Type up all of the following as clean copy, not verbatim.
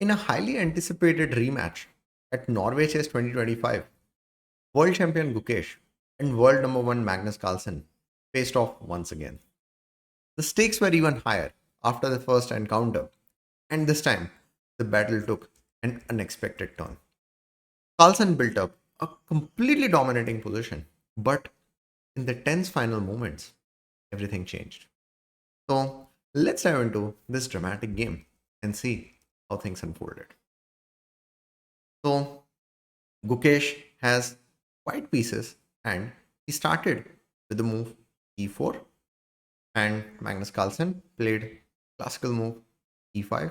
In a highly anticipated rematch at Norway Chess 2025, world champion Gukesh and world number one Magnus Carlsen faced off once again. The stakes were even higher after the first encounter, and this time the battle took an unexpected turn. Carlsen built up a completely dominating position, but in the tense final moments, everything changed. So let's dive into this dramatic game and see how things unfolded. So Gukesh has white pieces and he started with the move e4 and Magnus Carlsen played classical move e5.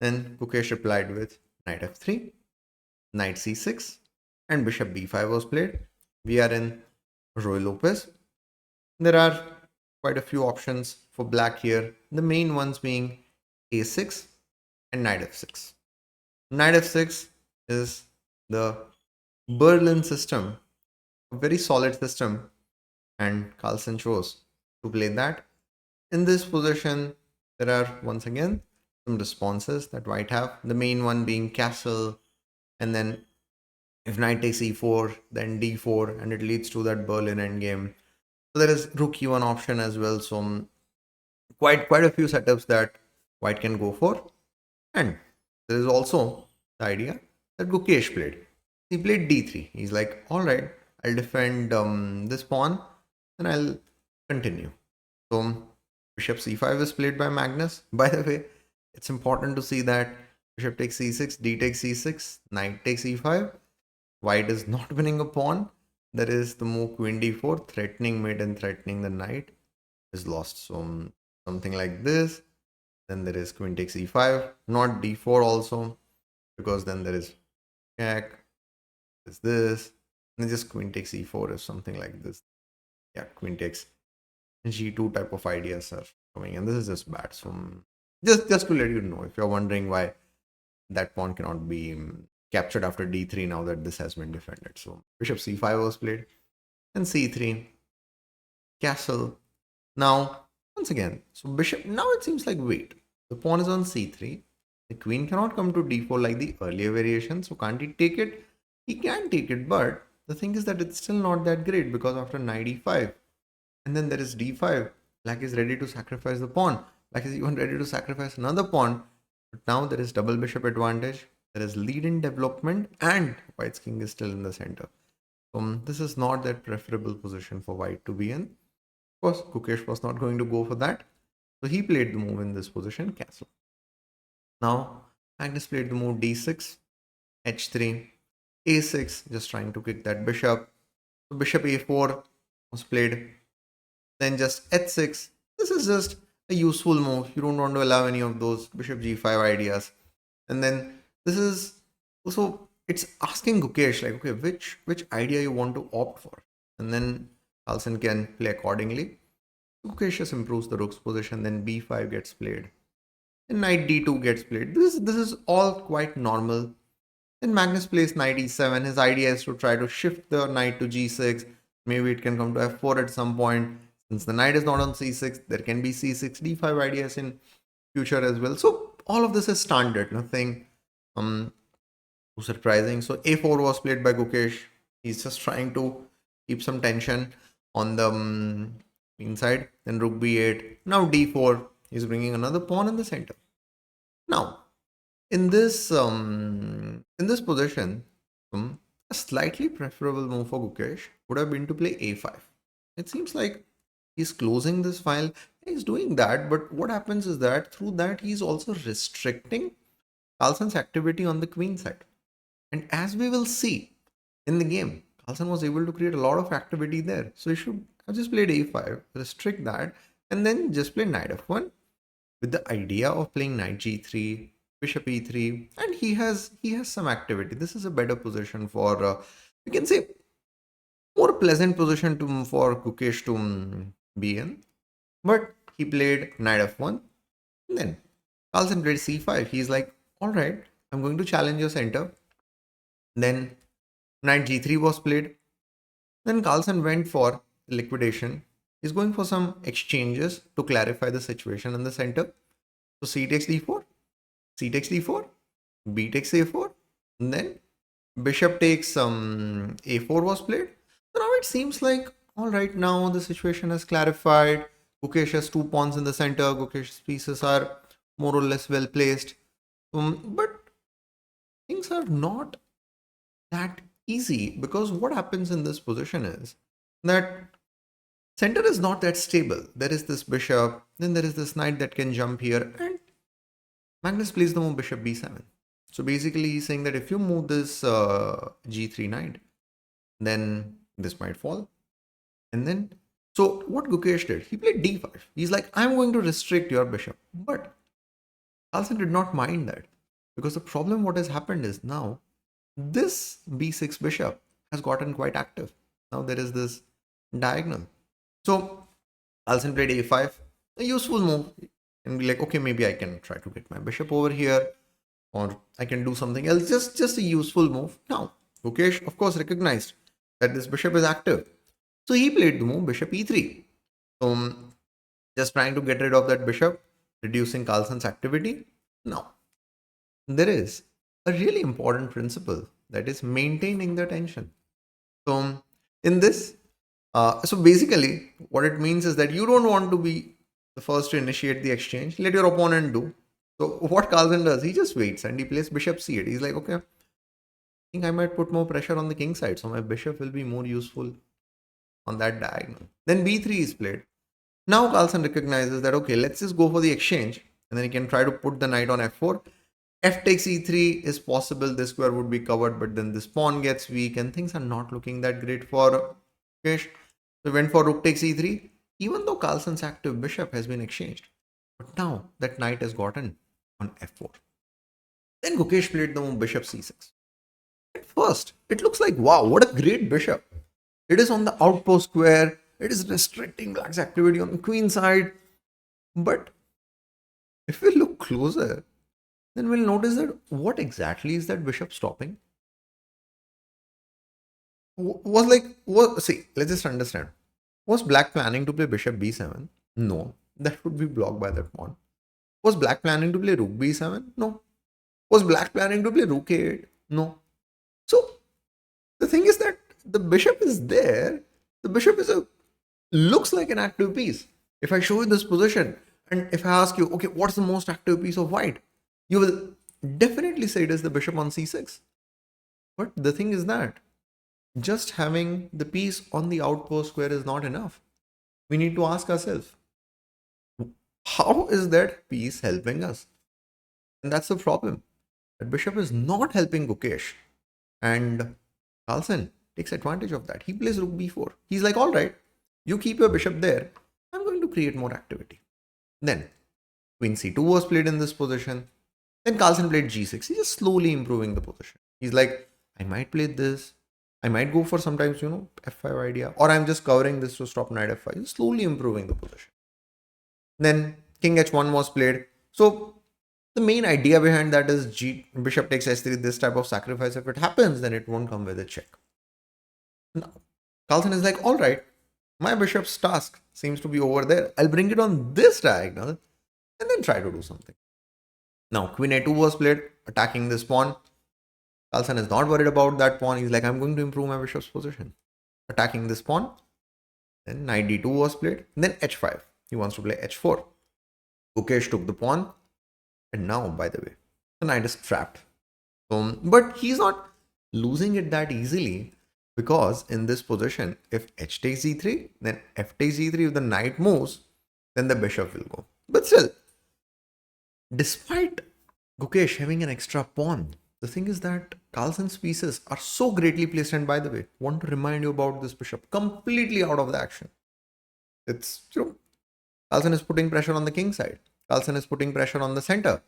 Then Gukesh replied with knight f3, knight c6 and bishop b5 was played. We are in Roy Lopez. There are quite a few options for black here. The main ones being a6 and knight f6. Knight f6 is the Berlin system, a very solid system, and Carlsen chose to play that. In this position, there are once again some responses that white have. The main one being castle, and then if knight takes e4, then d4, and it leads to that Berlin endgame. So there is rook e1 option as well. So quite a few setups that white can go for. And there is also the idea that Gukesh played. He played d3. He's like, all right, I'll defend this pawn, and I'll continue. So bishop c5 is played by Magnus. By the way, it's important to see that bishop takes c6, d takes c6, knight takes e5. White is not winning a pawn. There is the move queen d4, threatening mate and threatening the knight is lost. So something like this. Then there is queen takes e5, not d4 also, because then there is check. Is this, and just queen takes e4 is something like this. Yeah, queen takes g2 type of ideas are coming, and this is just bad. So just to let you know, if you're wondering why that pawn cannot be captured after d3 now that this has been defended. So bishop c5 was played, and c3, castle. Now once again, so bishop, now it seems like wait, the pawn is on c3, the queen cannot come to d4 like the earlier variation, so can't he take it? He can take it, but the thing is that it's still not that great, because after knight e5 and then there is d5, black is ready to sacrifice the pawn, black is even ready to sacrifice another pawn, but now there is double bishop advantage, there is lead in development, and white's king is still in the center. So this is not that preferable position for white to be in. Of course, Gukesh was not going to go for that, so he played the move in this position, castle. Now Magnus played the move d6, h3, a6, just trying to kick that bishop. So bishop a4 was played, then just h6. This is just a useful move. You don't want to allow any of those bishop g5 ideas. And then this is also, it's asking Gukesh like, okay, which idea you want to opt for, and then Carlsen can play accordingly. Gukesh just improves the rook's position, then b5 gets played, and knight d2 gets played. This is all quite normal. Then Magnus plays knight e7. His idea is to try to shift the knight to g6. Maybe it can come to f4 at some point. Since the knight is not on c6, there can be c6, d5 ideas in future as well. So all of this is standard, nothing too surprising. So a4 was played by Gukesh. He's just trying to keep some tension on the inside. Then rook b8. Now d4. He's bringing another pawn in the center. Now in this position, a slightly preferable move for Gukesh would have been to play a5. It seems like he's closing this file. He's doing that, but what happens is that through that he's also restricting Carlsen's activity on the queen side. And as we will see in the game, Carlsen was able to create a lot of activity there. So he should have just played a5, restrict that, and then just play knight f1 with the idea of playing knight g3, bishop e3, and he has some activity. This is a better position for you can say more pleasant position for Gukesh to be in. But he played knight f1, and then Carlsen played c5. He's like, all right, I'm going to challenge your center. Then knight g3 was played. Then Carlsen went for liquidation. He's going for some exchanges to clarify the situation in the center. So c takes d4. C takes d4, B takes a4, and then bishop takes a4 was played. So now it seems like, all right, now the situation has clarified. Gukesh has 2 pawns in the center. Gukesh's pieces are more or less well placed. But things are not that easy, because what happens in this position is that center is not that stable. There is this bishop, then there is this knight that can jump here, and Magnus plays the move bishop b7. So basically he's saying that if you move this g3 knight, then this might fall. And then, so what Gukesh did, he played d5. He's like, I'm going to restrict your bishop. But Carlsen did not mind that, because the problem what has happened is now this b6 bishop has gotten quite active. Now there is this diagonal. So Carlsen played a5, a useful move, and be like, okay, maybe I can try to get my bishop over here, or I can do something else. Just a useful move. Now Gukesh, of course, recognized that this bishop is active, so he played the move bishop e3. Just trying to get rid of that bishop, reducing Carlsen's activity. Now, there is a really important principle, that is maintaining the tension. So in this, so basically what it means is that you don't want to be the first to initiate the exchange. Let your opponent do. So what Carlsen does, he just waits and he plays bishop c8. He's like, okay, I think I might put more pressure on the king side, so my bishop will be more useful on that diagonal. Then b3 is played. Now Carlsen recognizes that, okay, let's just go for the exchange, and then he can try to put the knight on f4. F takes e3 is possible, this square would be covered, but then this pawn gets weak and things are not looking that great for Gukesh. So went for rook takes e3, even though Carlsen's active bishop has been exchanged. But now that knight has gotten on f4. Then Gukesh played the move bishop c6. At first, it looks like, wow, what a great bishop. It is on the outpost square. It is restricting black's activity on the queen side. But if we look closer, then we'll notice that what exactly is that bishop stopping? See, let's just understand. Was black planning to play bishop b7? No, that would be blocked by that pawn. Was black planning to play rook b7? No. Was black planning to play rook a8? No. So the thing is that the bishop is there. The bishop looks like an active piece. If I show you this position, and if I ask you, okay, what's the most active piece of white? You will definitely say it is the bishop on c6. But the thing is that just having the piece on the outpost square is not enough. We need to ask ourselves, how is that piece helping us? And that's the problem. That bishop is not helping Gukesh. And Carlsen takes advantage of that. He plays rook b4. He's like, all right, you keep your bishop there. I'm going to create more activity. Then queen c2 was played in this position. Then Carlsen played g6. He's just slowly improving the position. He's like, I might play this. I might go for sometimes, f5 idea. Or I'm just covering this to stop knight f5. He's slowly improving the position. Then king h1 was played. So the main idea behind that is bishop takes h3, this type of sacrifice. If it happens, then it won't come with a check. Now, Carlsen is like, all right, my bishop's task seems to be over there. I'll bring it on this diagonal and then try to do something. Now, queen a2 was played, attacking this pawn. Carlsen is not worried about that pawn. He's like, I'm going to improve my bishop's position. Attacking this pawn. Then knight d2 was played. Then h5. He wants to play h4. Gukesh took the pawn. And now, by the way, the knight is trapped. But he's not losing it that easily, because in this position, if h takes e3, then f takes e3. If the knight moves, then the bishop will go. But still, despite Gukesh having an extra pawn, the thing is that Carlsen's pieces are so greatly placed. And by the way, want to remind you about this bishop completely out of the action. It's, Carlsen is putting pressure on the king side. Carlsen is putting pressure on the center.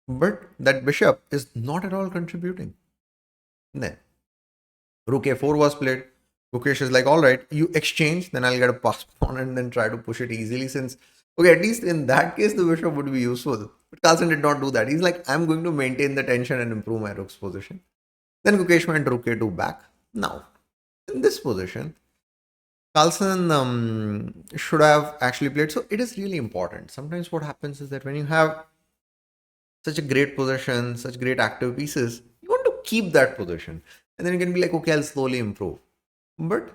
But that bishop is not at all contributing. Then rook a4 was played. Gukesh is like, all right, you exchange, then I'll get a pass pawn and then try to push it easily, since, okay, at least in that case, the bishop would be useful. But Carlsen did not do that. He's like, I'm going to maintain the tension and improve my rook's position. Then Gukesh went rook a2 back. Now, in this position, Carlsen should have actually played. So it is really important. Sometimes what happens is that when you have such a great position, such great active pieces, you want to keep that position. And then you can be like, okay, I'll slowly improve. But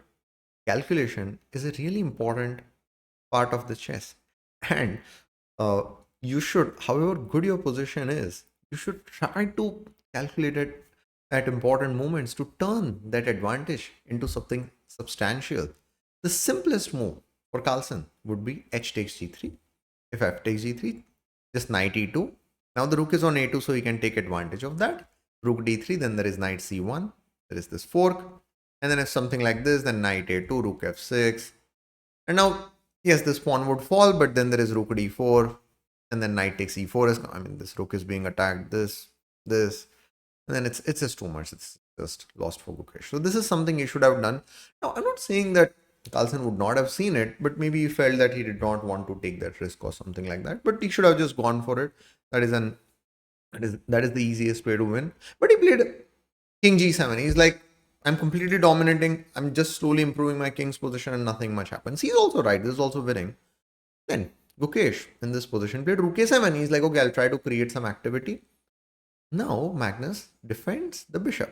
calculation is a really important part of the chess. And uh, you should, however good your position is, you should try to calculate it at important moments to turn that advantage into something substantial. The simplest move for Carlsen would be h takes g3. If f takes g3, just knight e2. Now the rook is on a2, so he can take advantage of that. Rook d3, then there is knight c1. There is this fork. And then if something like this, then knight a2, rook f6. And now, yes, this pawn would fall, but then there is rook d4. And then knight takes e4 is, I mean, this rook is being attacked, this, and then it's just too much. It's just lost for Gukesh. So this is something he should have done. Now, I'm not saying that Carlsen would not have seen it, but maybe he felt that he did not want to take that risk or something like that. But he should have just gone for it. That is the easiest way to win. But he played king g7. He's like, I'm completely dominating. I'm just slowly improving my king's position and nothing much happens. He's also right. This is also winning. Then Gukesh in this position played rook a7. He's like, okay, I'll try to create some activity. Now Magnus defends the bishop.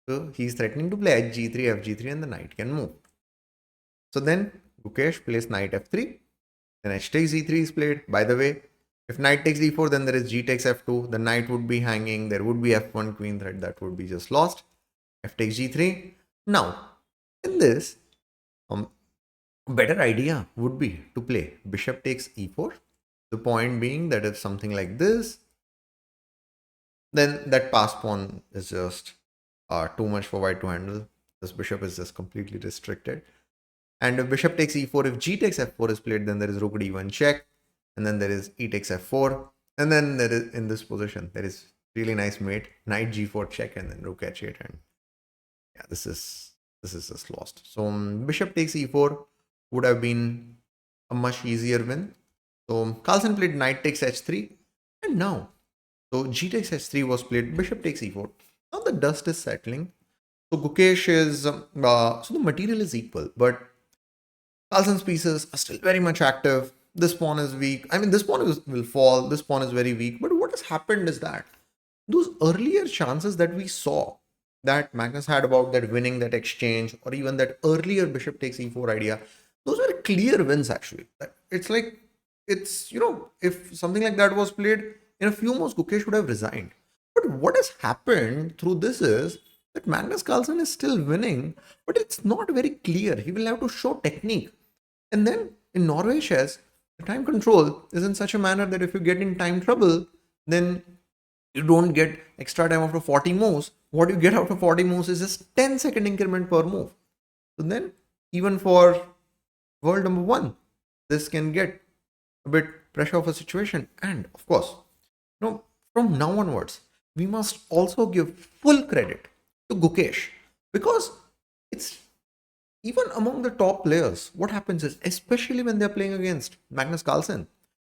So he's threatening to play h3, f3, and the knight can move. So then Gukesh plays knight f3. Then h takes e3 is played. By the way, if knight takes d4, then there is g takes f2. The knight would be hanging. There would be f1 queen threat that would be just lost. F takes g3. Now, in this, a better idea would be to play bishop takes e4. The point being that if something like this, then that pass pawn is just too much for white to handle. This bishop is just completely restricted. And if bishop takes e4, if g takes f4 is played, then there is rook d1 check. And then there is e takes f4. And then there is, in this position, there is really nice mate, knight g4 check, and then rook h8. And yeah, this is just lost. So bishop takes e4 would have been a much easier win. So Carlsen played knight takes h3. And now, so g takes h3 was played, bishop takes e4. Now the dust is settling. So Gukesh is, so the material is equal, but Carlsen's pieces are still very much active. This pawn is weak. I mean, this pawn will fall. This pawn is very weak. But what has happened is that those earlier chances that we saw that Magnus had about that winning that exchange, or even that earlier bishop takes e4 idea, those were clear wins actually. It's like, it's, if something like that was played, in a few moves, Gukesh would have resigned. But what has happened through this is that Magnus Carlsen is still winning, but it's not very clear. He will have to show technique. And then in Norway chess, the time control is in such a manner that if you get in time trouble, then you don't get extra time after 40 moves. What you get after 40 moves is just 10-second increment per move. So then, even for world number 1, this can get a bit pressure of a situation. And of course, from now onwards, we must also give full credit to Gukesh, because it's even among the top players, what happens is, especially when they're playing against Magnus Carlsen,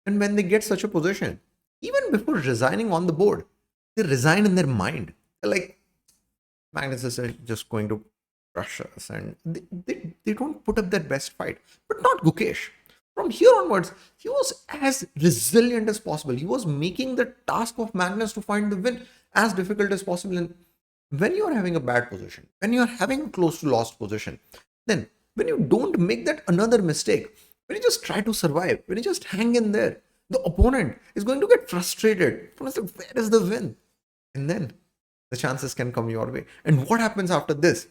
and when they get such a position, even before resigning on the board, they resign in their mind. They're like, Magnus is just going to crush us, and they don't put up their best fight. But not Gukesh. From here onwards, he was as resilient as possible. He was making the task of Magnus to find the win as difficult as possible. And when you are having a bad position, when you are having a close to lost position, then when you don't make that another mistake, when you just try to survive, when you just hang in there, the opponent is going to get frustrated. Where is the win? And then the chances can come your way. And what happens after this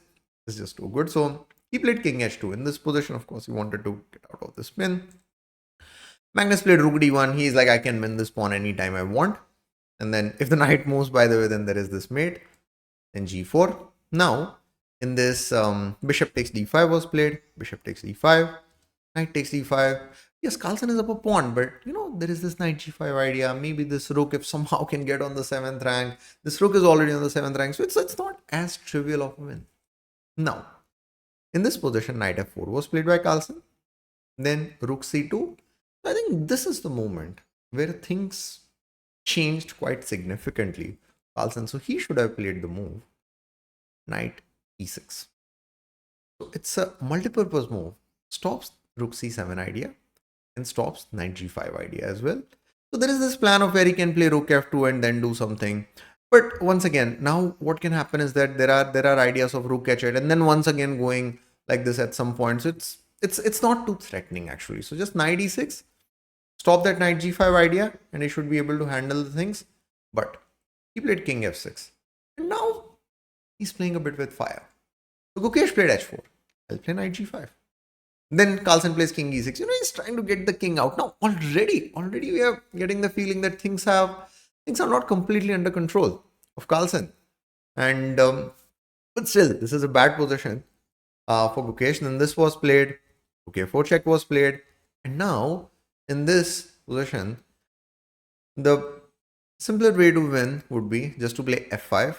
is just too good. So he played king h2. In this position, of course, he wanted to get out of the spin. Magnus played rook d1. He's like, I can win this pawn anytime I want. And then if the knight moves, by the way, then there is this mate. Then g4. Now, in this, bishop takes d5 was played. Bishop takes d5. Knight takes d5. Yes, Carlsen is up a pawn, but there is this knight g5 idea. Maybe this rook, if somehow can get on the 7th rank. This rook is already on the 7th rank, so it's not as trivial of a win. Now, in this position, knight f4 was played by Carlsen. Then rook c2. I think this is the moment where things changed quite significantly. Carlsen, so he should have played the move knight e6. So it's a multi-purpose move. Stops rook c7 idea and stops knight g5 idea as well. So there is this plan of where he can play rook f2 and then do something. But once again, now what can happen is that there are ideas of rook h8 and then once again going like this at some point. So it's not too threatening actually. So just knight e6, stop that knight g5 idea, and he should be able to handle the things. But he played king f6, and now he's playing a bit with fire. So Gukesh played h4. I'll play knight g5. Then Carlsen plays king e6. He's trying to get the king out. Now already we are getting the feeling that things are not completely under control of Carlsen. And but still, this is a bad position for Gukesh. Then this was played. Okay, 4 check was played, and now in this position, the simpler way to win would be just to play f5.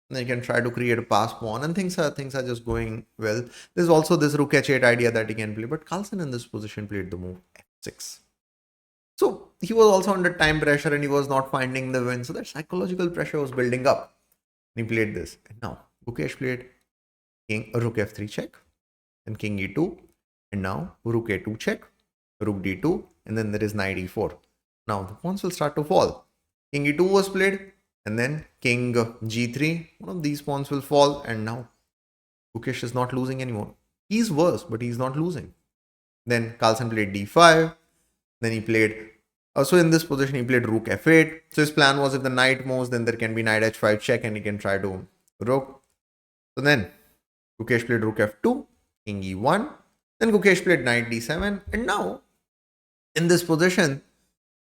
Then you can try to create a pass pawn, and things are just going well. There's also this rook h8 idea that he can play, but Carlsen in this position played the move f6. So he was also under time pressure and he was not finding the win. So that psychological pressure was building up. And he played this. And now Gukesh played rook f3 check, and king e2, and now rook a2 check, rook d2, and then there is knight e4. Now the pawns will start to fall. King e2 was played, and then king g3. One of these pawns will fall, and now Gukesh is not losing anymore. He's worse, but he's not losing. Then Carlsen played d5. Then he played, so in this position he played rook f8. So his plan was if the knight moves, then there can be knight h5 check and he can try to rook. So then Gukesh played rook f2, king e1. Then Gukesh played knight d7. And now in this position,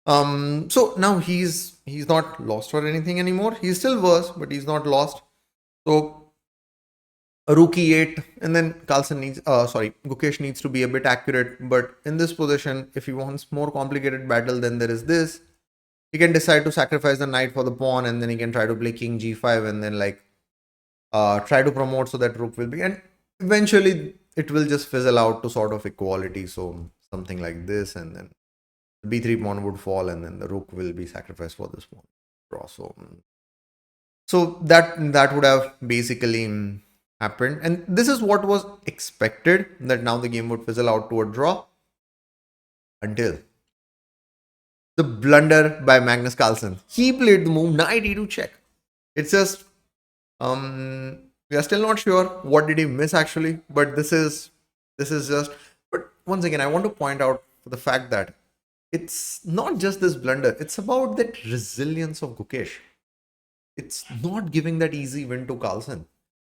so now he's not lost or anything anymore. He's still worse, but he's not lost. So a rook e8, and then Gukesh needs to be a bit accurate. But in this position, if he wants more complicated battle, then there is this. He can decide to sacrifice the knight for the pawn, and then he can try to play king g5 and then try to promote so that rook will be, and eventually it will just fizzle out to sort of equality. So something like this, and then the b3 pawn would fall, and then the rook will be sacrificed for this pawn. Draw. So that would have basically happened, and this is what was expected, that now the game would fizzle out to a draw, until the blunder by Magnus Carlsen. He played the move knight e2 check. It's just we are still not sure what did he miss actually, but this is just, but once again I want to point out for the fact that it's not just this blunder, it's about that resilience of Gukesh. It's not giving that easy win to Carlsen.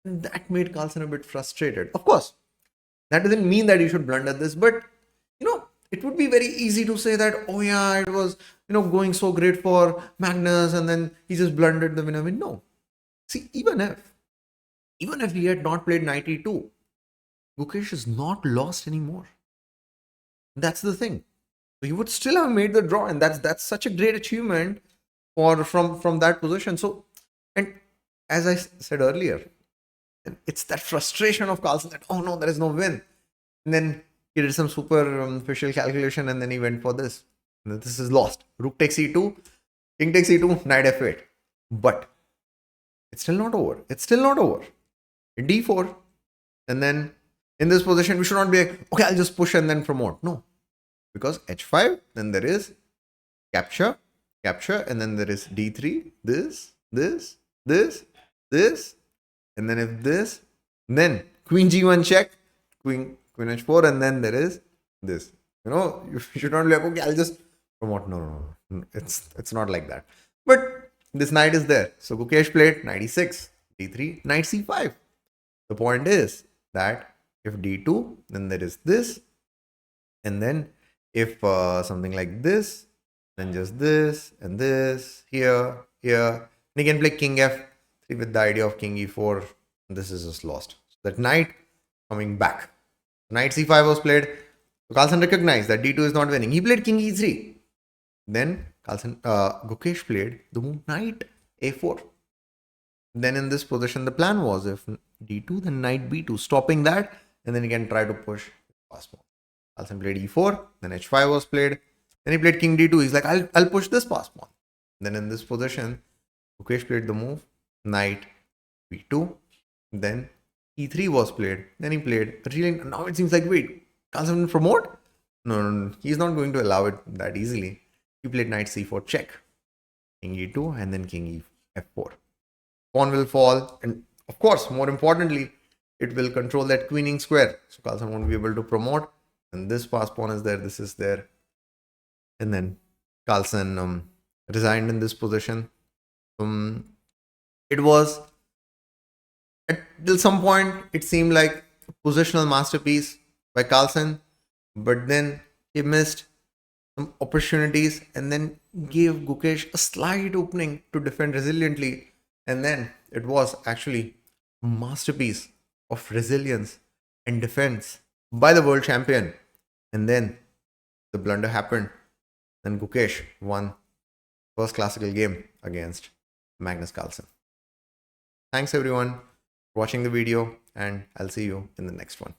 That made Carlsen a bit frustrated. Of course, that doesn't mean that you should blunder this, but it would be very easy to say that, oh yeah, it was going so great for Magnus, and then he just blundered the winner. No. See, even if he had not played knight e2, Gukesh is not lost anymore. That's the thing. So he would still have made the draw, and that's such a great achievement from that position. So, and as I said earlier, it's that frustration of Carlsen that, oh no, there is no win. And then he did some superficial calculation, and then he went for this. And this is lost. Rook takes e2, king takes e2, knight f8. But it's still not over. D4. And then in this position, we should not be like, okay, I'll just push and then promote. No. Because h5, then there is capture, and then there is d3, this, and then if this, then queen g1 check, queen h4, and then there is this. You should not be like, okay, I'll just promote. No. It's not like that. But this knight is there. So Gukesh played knight e6, d3, knight c5. The point is that if d2, then there is this, and then if something like this, then just this and this here. And he can play king f3 with the idea of king e4. This is just lost. So that knight coming back. Knight c5 was played. So Carlsen recognized that d2 is not winning. He played king e3. Then Gukesh played the move knight a4. Then in this position, the plan was if d2, then knight b2, stopping that, and then he can try to push pass pawn. Carlsen played e4, then h5 was played. Then he played king d2. He's like, I'll push this pass pawn. Then in this position, Gukesh played the move knight b2. Then e3 was played. Then he played. Now it seems like, wait, Carlsen will promote? No, he's not going to allow it that easily. he played knight c4 check, king e2, and then king f4. Pawn will fall, and of course, more importantly, it will control that queening square. So Carlsen won't be able to promote. And this pass pawn is there, this is there. And then Carlsen resigned in this position. It was, till some point, it seemed like a positional masterpiece by Carlsen. But then he missed some opportunities and then gave Gukesh a slight opening to defend resiliently. And then it was actually a masterpiece of resilience and defense by the world champion. And then the blunder happened. Then Gukesh won first classical game against Magnus Carlsen. Thanks everyone for watching the video, and I'll see you in the next one.